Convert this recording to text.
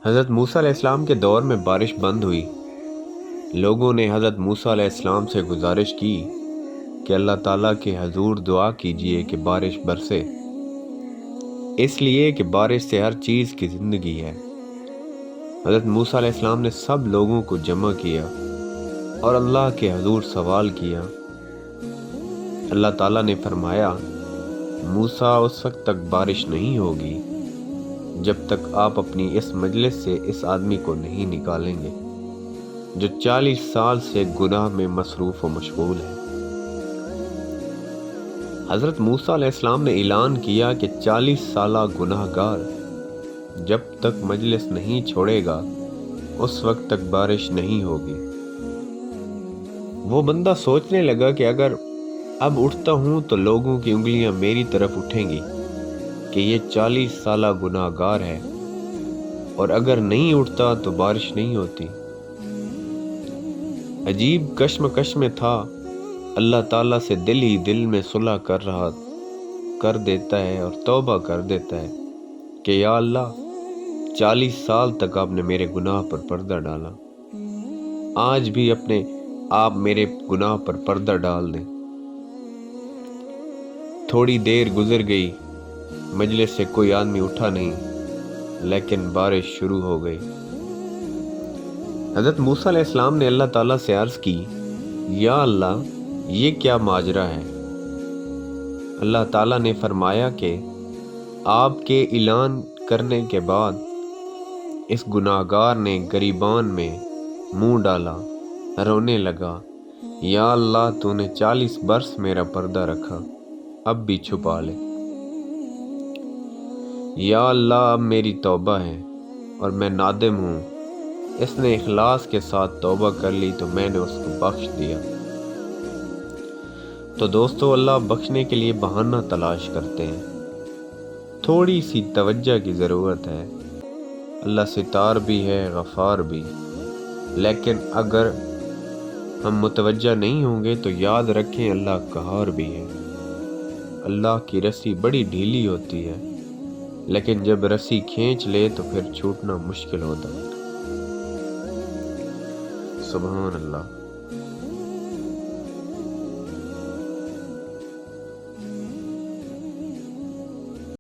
حضرت موسیٰ علیہ السلام کے دور میں بارش بند ہوئی۔ لوگوں نے حضرت موسیٰ علیہ السلام سے گزارش کی کہ اللہ تعالیٰ کے حضور دعا کیجئے کہ بارش برسے، اس لیے کہ بارش سے ہر چیز کی زندگی ہے۔ حضرت موسیٰ علیہ السلام نے سب لوگوں کو جمع کیا اور اللہ کے حضور سوال کیا۔ اللہ تعالیٰ نے فرمایا، موسیٰ اس وقت تک بارش نہیں ہوگی جب تک آپ اپنی اس مجلس سے اس آدمی کو نہیں نکالیں گے جو 40 سال سے گناہ میں مصروف و مشغول ہے۔ حضرت موسیٰ علیہ السلام نے اعلان کیا کہ 40 سالہ گناہ گار جب تک مجلس نہیں چھوڑے گا اس وقت تک بارش نہیں ہوگی۔ وہ بندہ سوچنے لگا کہ اگر اب اٹھتا ہوں تو لوگوں کی انگلیاں میری طرف اٹھیں گی کہ یہ 40 سالہ گناہ گار ہے، اور اگر نہیں اٹھتا تو بارش نہیں ہوتی۔ عجیب کشمکش میں تھا، اللہ تعالیٰ سے دل ہی دل میں صلح کر دیتا ہے اور توبہ کر دیتا ہے کہ یا اللہ 40 سال تک آپ نے میرے گناہ پر پردہ ڈالا، آج بھی اپنے آپ میرے گناہ پر پردہ ڈال دیں۔ تھوڑی دیر گزر گئی، مجلس سے کوئی آدمی اٹھا نہیں، لیکن بارش شروع ہو گئی۔ حضرت موسیٰ علیہ السلام نے اللہ تعالیٰ سے عرض کی، یا اللہ یہ کیا ماجرا ہے؟ اللہ تعالیٰ نے فرمایا کہ آپ کے اعلان کرنے کے بعد اس گناہ گار نے گریبان میں منہ ڈالا، رونے لگا، یا اللہ تو نے 40 برس میرا پردہ رکھا، اب بھی چھپا لے۔ یا اللہ اب میری توبہ ہے اور میں نادم ہوں۔ اس نے اخلاص کے ساتھ توبہ کر لی تو میں نے اس کو بخش دیا۔ تو دوستو، اللہ بخشنے کے لیے بہانہ تلاش کرتے ہیں، تھوڑی سی توجہ کی ضرورت ہے۔ اللہ ستار بھی ہے، غفار بھی، لیکن اگر ہم متوجہ نہیں ہوں گے تو یاد رکھیں اللہ قہار بھی ہے۔ اللہ کی رسی بڑی ڈھیلی ہوتی ہے، لیکن جب رسی کھینچ لے تو پھر چھوٹنا مشکل ہوتا ہے۔ سبحان اللہ۔